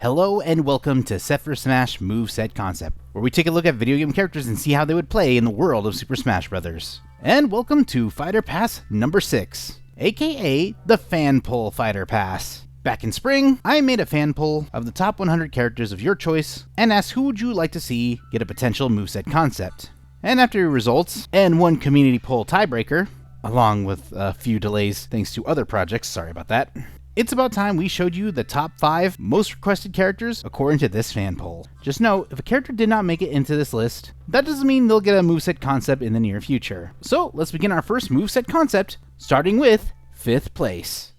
Hello and welcome to Set for Smash Moveset Concept, where we take a look at video game characters and see how they would play in the world of Super Smash Bros. And welcome to Fighter Pass number 6, aka the Fan Poll Fighter Pass. Back in spring, I made a fan poll of the top 100 characters of your choice and asked who would you like to see get a potential moveset concept. And after your results, and one community poll tiebreaker, along with a few delays thanks to other projects, sorry about that, it's about time we showed you the top 5 most requested characters according to this fan poll. Just note, if a character did not make it into this list, that doesn't mean they'll get a moveset concept in the near future. So let's begin our first moveset concept, starting with 5th place.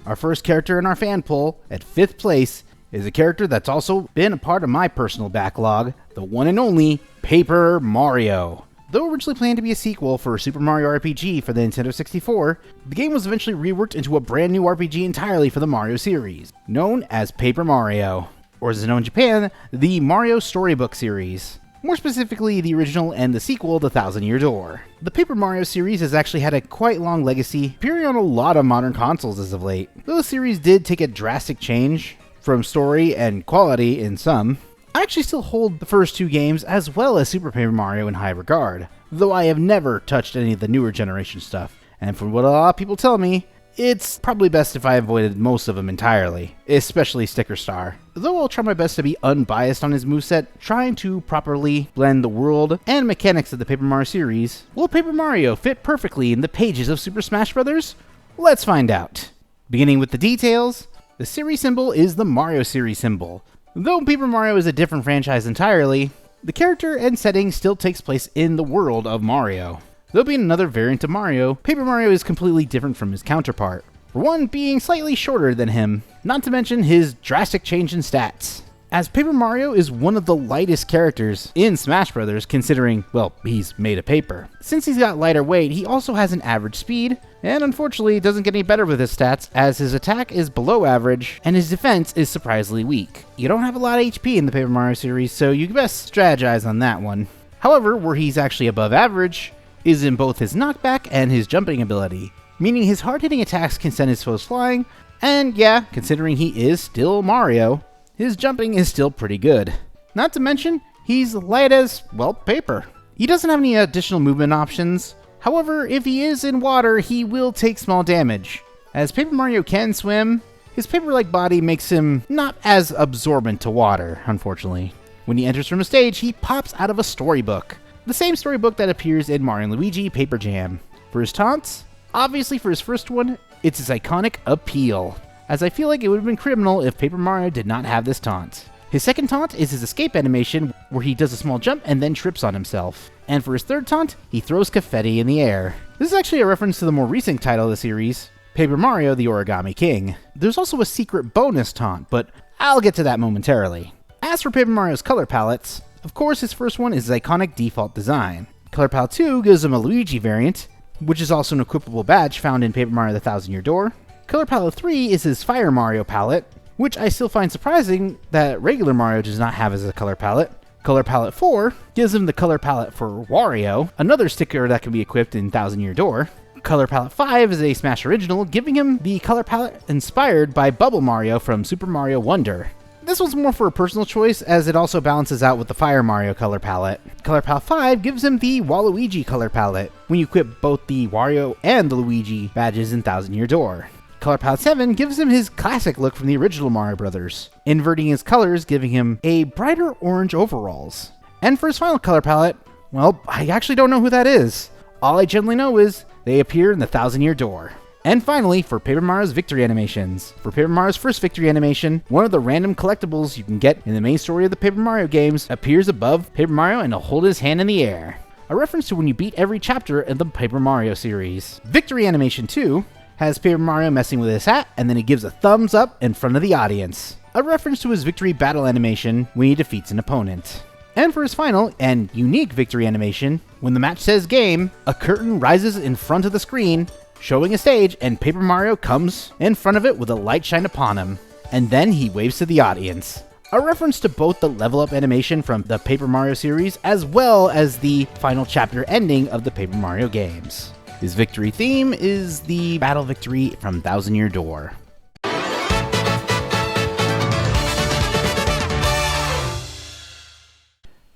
Our first character in our fan poll, at 5th place, is a character that's also been a part of my personal backlog, the one and only Paper Mario. Though originally planned to be a sequel for Super Mario RPG for the Nintendo 64, the game was eventually reworked into a brand new RPG entirely for the Mario series, known as Paper Mario, or as it's known in Japan, the Mario Storybook series. More specifically, the original and the sequel, The Thousand-Year Door. The Paper Mario series has actually had a quite long legacy, appearing on a lot of modern consoles as of late. Though the series did take a drastic change from story and quality in some, I actually still hold the first 2 games as well as Super Paper Mario in high regard, though I have never touched any of the newer generation stuff. And from what a lot of people tell me, it's probably best if I avoided most of them entirely, especially Sticker Star. Though I'll try my best to be unbiased on his moveset, trying to properly blend the world and mechanics of the Paper Mario series, will Paper Mario fit perfectly in the pages of Super Smash Bros? Let's find out. Beginning with the details, the series symbol is the Mario series symbol. Though Paper Mario is a different franchise entirely, the character and setting still takes place in the world of Mario. Though being another variant of Mario, Paper Mario is completely different from his counterpart. For one, being slightly shorter than him, not to mention his drastic change in stats. As Paper Mario is one of the lightest characters in Smash Bros. Considering, well, he's made of paper. Since he's got lighter weight, he also has an average speed, and unfortunately doesn't get any better with his stats as his attack is below average and his defense is surprisingly weak. You don't have a lot of HP in the Paper Mario series, so you best strategize on that one. However, where he's actually above average is in both his knockback and his jumping ability, meaning his hard-hitting attacks can send his foes flying, and yeah, considering he is still Mario, his jumping is still pretty good. Not to mention, he's light as, well, paper. He doesn't have any additional movement options. However, if he is in water, he will take small damage. As Paper Mario can swim, his paper-like body makes him not as absorbent to water, unfortunately. When he enters from a stage, he pops out of a storybook. The same storybook that appears in Mario & Luigi Paper Jam. For his taunts, obviously for his first one, it's his iconic appeal, as I feel like it would have been criminal if Paper Mario did not have this taunt. His second taunt is his escape animation, where he does a small jump and then trips on himself. And for his third taunt, he throws confetti in the air. This is actually a reference to the more recent title of the series, Paper Mario the Origami King. There's also a secret bonus taunt, but I'll get to that momentarily. As for Paper Mario's color palettes, of course his first one is his iconic default design. Color Palette 2 gives him a Luigi variant, which is also an equipable badge found in Paper Mario the Thousand-Year Door. Color Palette 3 is his Fire Mario palette, which I still find surprising that regular Mario does not have as a color palette. Color Palette 4 gives him the color palette for Wario, another sticker that can be equipped in Thousand-Year Door. Color Palette 5 is a Smash original, giving him the color palette inspired by Bubble Mario from Super Mario Wonder. This one's more for a personal choice, as it also balances out with the Fire Mario color palette. Color Palette 5 gives him the Waluigi color palette, when you equip both the Wario and the Luigi badges in Thousand-Year Door. Color Palette 7 gives him his classic look from the original Mario Bros., inverting his colors, giving him a brighter orange overalls. And for his final color palette, well, I actually don't know who that is. All I generally know is they appear in the Thousand-Year Door. And finally, for Paper Mario's victory animations. For Paper Mario's first victory animation, one of the random collectibles you can get in the main story of the Paper Mario games appears above Paper Mario and he'll hold his hand in the air. A reference to when you beat every chapter in the Paper Mario series. Victory animation 2 has Paper Mario messing with his hat and then he gives a thumbs up in front of the audience. A reference to his victory battle animation when he defeats an opponent. And for his final and unique victory animation, when the match says game, a curtain rises in front of the screen, showing a stage, and Paper Mario comes in front of it with a light shine upon him. And then he waves to the audience. A reference to both the level up animation from the Paper Mario series, as well as the final chapter ending of the Paper Mario games. His victory theme is the battle victory from Thousand Year Door.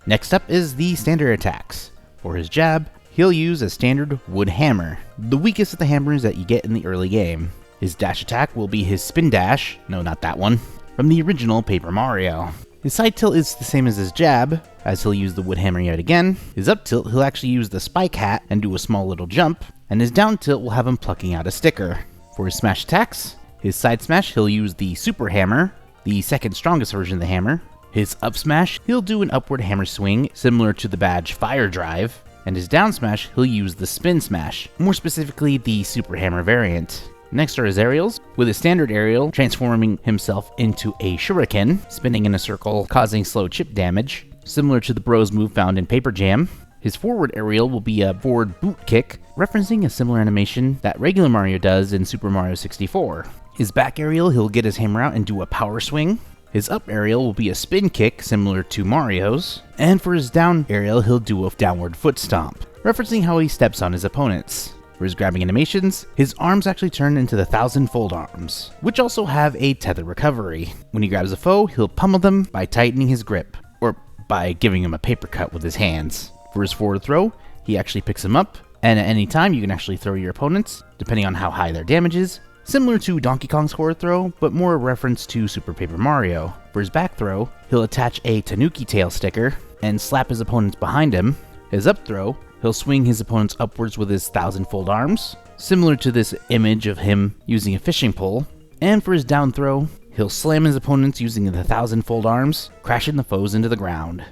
Next up is the standard attacks. For his jab, he'll use a standard wood hammer, the weakest of the hammers that you get in the early game. His dash attack will be his spin dash, no not that one, from the original Paper Mario. His side tilt is the same as his jab, as he'll use the wood hammer yet again. His up tilt, he'll actually use the spike hat and do a small little jump, and his down tilt will have him plucking out a sticker. For his smash attacks, his side smash, he'll use the super hammer, the second strongest version of the hammer. His up smash, he'll do an upward hammer swing, similar to the badge Fire Drive, and his down smash, he'll use the spin smash, more specifically the super hammer variant. Next are his aerials, with his standard aerial transforming himself into a shuriken, spinning in a circle, causing slow chip damage, similar to the Bros move found in Paper Jam. His forward aerial will be a forward boot kick, referencing a similar animation that regular Mario does in Super Mario 64. His back aerial, he'll get his hammer out and do a power swing. His up aerial will be a spin kick, similar to Mario's, and for his down aerial, he'll do a downward foot stomp, referencing how he steps on his opponents. For his grabbing animations, his arms actually turn into the 1000-fold arms, which also have a tether recovery. When he grabs a foe, he'll pummel them by tightening his grip, or by giving him a paper cut with his hands. For his forward throw, he actually picks them up, and at any time you can actually throw your opponents, depending on how high their damage is, similar to Donkey Kong's forward throw, but more a reference to Super Paper Mario. For his back throw, he'll attach a Tanuki tail sticker and slap his opponents behind him. His up throw, he'll swing his opponents upwards with his 1000-fold arms, similar to this image of him using a fishing pole. And for his down throw, he'll slam his opponents using the 1000-fold arms, crashing the foes into the ground.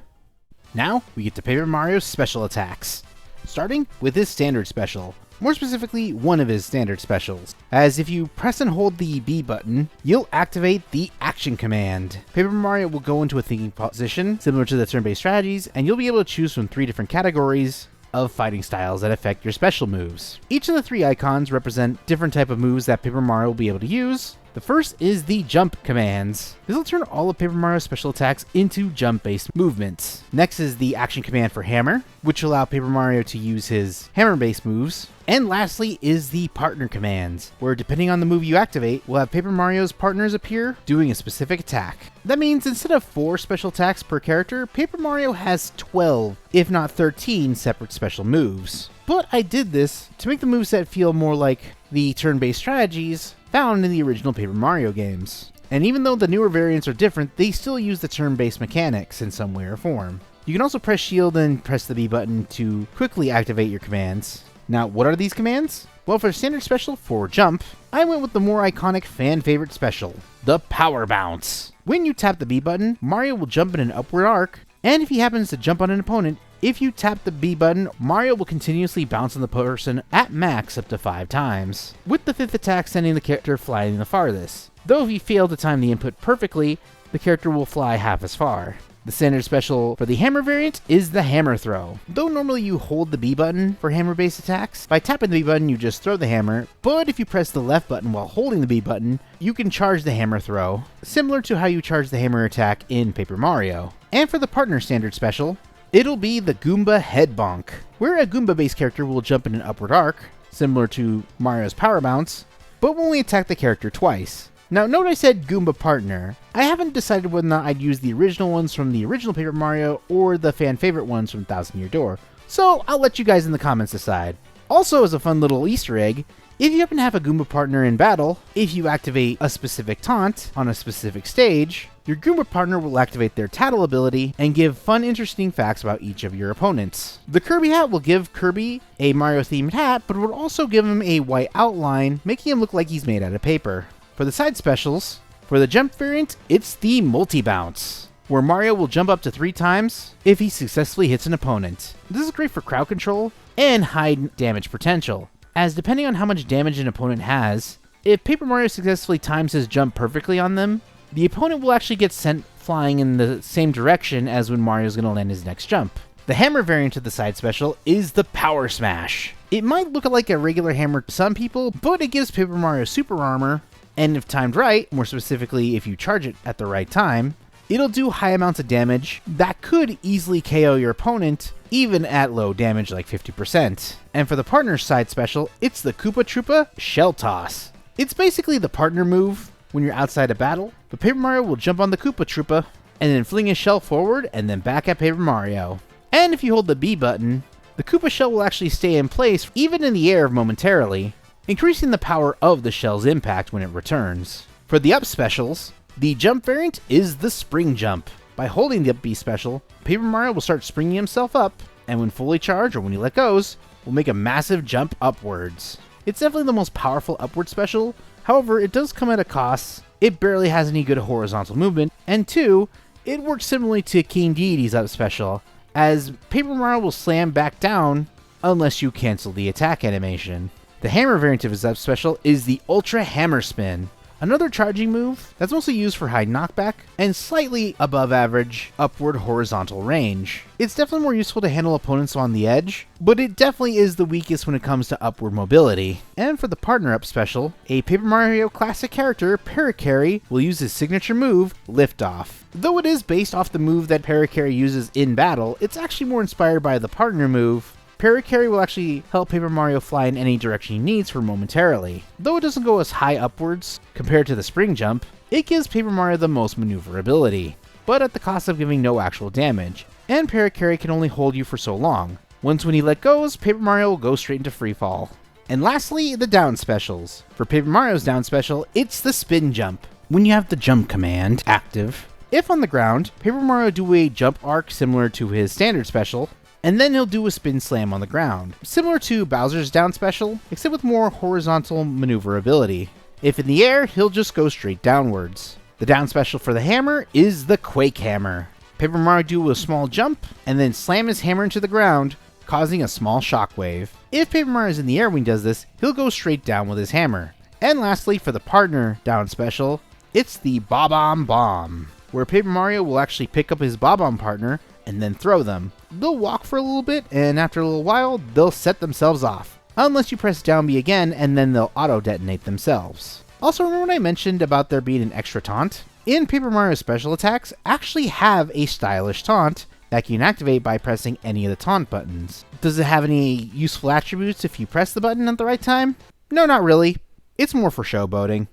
Now, we get to Paper Mario's special attacks, starting with his standard special. More specifically, one of his standard specials, as if you press and hold the B button, you'll activate the action command. Paper Mario will go into a thinking position, similar to the turn-based strategies, and you'll be able to choose from 3 different categories of fighting styles that affect your special moves. Each of the 3 icons represent different type of moves that Paper Mario will be able to use. The first is the jump commands. This will turn all of Paper Mario's special attacks into jump-based movements. Next is the action command for hammer, which will allow Paper Mario to use his hammer-based moves. And lastly is the partner commands, where depending on the move you activate, we'll have Paper Mario's partners appear doing a specific attack. That means instead of 4 special attacks per character, Paper Mario has 12, if not 13 separate special moves. But I did this to make the moveset feel more like the turn-based strategies found in the original Paper Mario games. And even though the newer variants are different, they still use the turn-based mechanics in some way or form. You can also press shield and press the B button to quickly activate your commands. Now, what are these commands? Well, for standard special for jump, I went with the more iconic fan favorite special, the Power Bounce. When you tap the B button, Mario will jump in an upward arc, and if he happens to jump on an opponent, if you tap the B button, Mario will continuously bounce on the person at max up to 5 times, with the 5th attack sending the character flying the farthest. Though if you fail to time the input perfectly, the character will fly half as far. The standard special for the hammer variant is the hammer throw. Though normally you hold the B button for hammer-based attacks, by tapping the B button you just throw the hammer, but if you press the left button while holding the B button, you can charge the hammer throw, similar to how you charge the hammer attack in Paper Mario. And for the partner standard special, it'll be the Goomba Head Bonk, where a Goomba-based character will jump in an upward arc, similar to Mario's Power Bounce, but will only attack the character twice. Now, note I said Goomba partner. I haven't decided whether or not I'd use the original ones from the original Paper Mario or the fan favorite ones from Thousand Year Door, so I'll let you guys in the comments decide. Also, as a fun little Easter egg, If you happen to have a Goomba partner in battle, if you activate a specific taunt on a specific stage, your Goomba partner will activate their tattle ability and give fun, interesting facts about each of your opponents. The Kirby hat will give Kirby a Mario-themed hat, but it will also give him a white outline, making him look like he's made out of paper. For the side specials, for the jump variant, it's the multi-bounce, where Mario will jump up to 3 times if he successfully hits an opponent. This is great for crowd control and high damage potential, as depending on how much damage an opponent has, if Paper Mario successfully times his jump perfectly on them, the opponent will actually get sent flying in the same direction as when Mario's going to land his next jump. The hammer variant of the side special is the Power Smash. It might look like a regular hammer to some people, but it gives Paper Mario super armor, and if timed right, more specifically if you charge it at the right time, it'll do high amounts of damage that could easily KO your opponent, even at low damage like 50%. And for the partner side special, it's the Koopa Troopa Shell Toss. It's basically the partner move when you're outside a battle, but Paper Mario will jump on the Koopa Troopa and then fling his shell forward and then back at Paper Mario. And if you hold the B button, the Koopa shell will actually stay in place even in the air momentarily, increasing the power of the shell's impact when it returns. For the up specials, the jump variant is the Spring Jump. By holding the up B special, Paper Mario will start springing himself up, and when fully charged or when he let goes, will make a massive jump upwards. It's definitely the most powerful upward special, however it does come at a cost. It barely has any good horizontal movement, and 2, it works similarly to King Deity's up special, as Paper Mario will slam back down unless you cancel the attack animation. The hammer variant of his up special is the Ultra Hammer Spin, another charging move that's mostly used for high knockback and slightly above average upward horizontal range. It's definitely more useful to handle opponents on the edge, but it definitely is the weakest when it comes to upward mobility. And for the partner up special, a Paper Mario Classic character, Parakarry, will use his signature move, Liftoff. Though it is based off the move that Parakarry uses in battle, it's actually more inspired by the partner move. Parakarry will actually help Paper Mario fly in any direction he needs for momentarily. Though it doesn't go as high upwards compared to the Spring Jump, it gives Paper Mario the most maneuverability, but at the cost of giving no actual damage, and Parakarry can only hold you for so long. Once when he let goes, Paper Mario will go straight into free fall. And lastly, the down specials. For Paper Mario's down special, it's the Spin Jump. When you have the jump command active, if on the ground, Paper Mario will do a jump arc similar to his standard special, and then he'll do a spin slam on the ground, similar to Bowser's down special, except with more horizontal maneuverability. If in the air, he'll just go straight downwards. The down special for the hammer is the Quake Hammer. Paper Mario do a small jump, and then slam his hammer into the ground, causing a small shockwave. If Paper Mario is in the air when he does this, he'll go straight down with his hammer. And lastly, for the partner down special, it's the Bob-omb Bomb, where Paper Mario will actually pick up his Bob-omb partner and then throw them. They'll walk for a little bit, and after a little while, they'll set themselves off. Unless you press down B again, and then they'll auto-detonate themselves. Also, remember when I mentioned about there being an extra taunt? In Paper Mario special attacks actually have a stylish taunt that you can activate by pressing any of the taunt buttons. Does it have any useful attributes if you press the button at the right time? No, not really. It's more for showboating.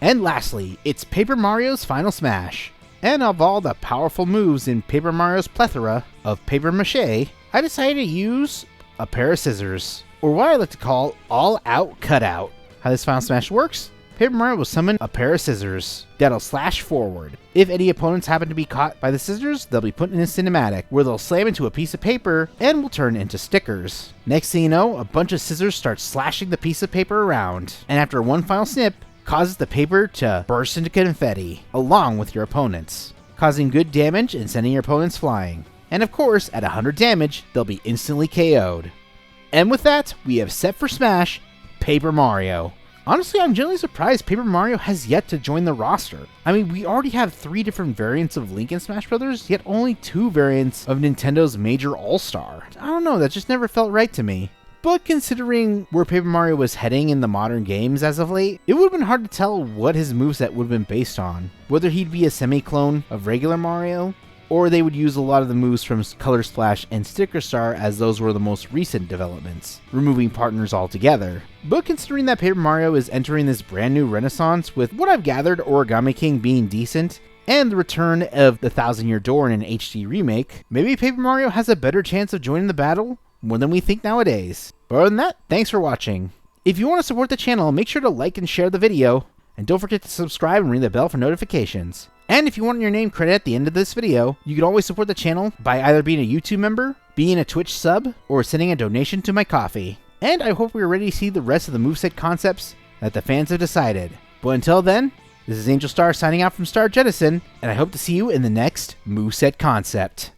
And lastly, it's Paper Mario's Final Smash. And of all the powerful moves in Paper Mario's plethora of paper mache, I decided to use a pair of scissors, or what I like to call all-out cutout. How this Final Smash works? Paper Mario will summon a pair of scissors that'll slash forward. If any opponents happen to be caught by the scissors, they'll be put in a cinematic, where they'll slam into a piece of paper and will turn into stickers. Next thing you know, a bunch of scissors start slashing the piece of paper around, and after one final snip, causes the paper to burst into confetti, along with your opponents, causing good damage and sending your opponents flying. And of course, at 100 damage, they'll be instantly KO'd. And with that, we have set for Smash, Paper Mario. Honestly, I'm genuinely surprised Paper Mario has yet to join the roster. I mean, we already have 3 different variants of Link in Smash Bros., yet only 2 variants of Nintendo's major all-star. I don't know, that just never felt right to me. But considering where Paper Mario was heading in the modern games as of late, it would have been hard to tell what his moveset would have been based on. Whether he'd be a semi-clone of regular Mario, or they would use a lot of the moves from Color Splash and Sticker Star as those were the most recent developments, removing partners altogether. But considering that Paper Mario is entering this brand new renaissance with what I've gathered Origami King being decent, and the return of the Thousand Year Door in an HD remake, maybe Paper Mario has a better chance of joining the battle more than we think nowadays. But other than that, thanks for watching. If you want to support the channel, make sure to like and share the video, and don't forget to subscribe and ring the bell for notifications. And if you want your name credit at the end of this video, you can always support the channel by either being a YouTube member, being a Twitch sub, or sending a donation to my coffee. And I hope we are ready to see the rest of the moveset concepts that the fans have decided. But until then, this is AngelStar signing out from Star Jettison, and I hope to see you in the next moveset concept.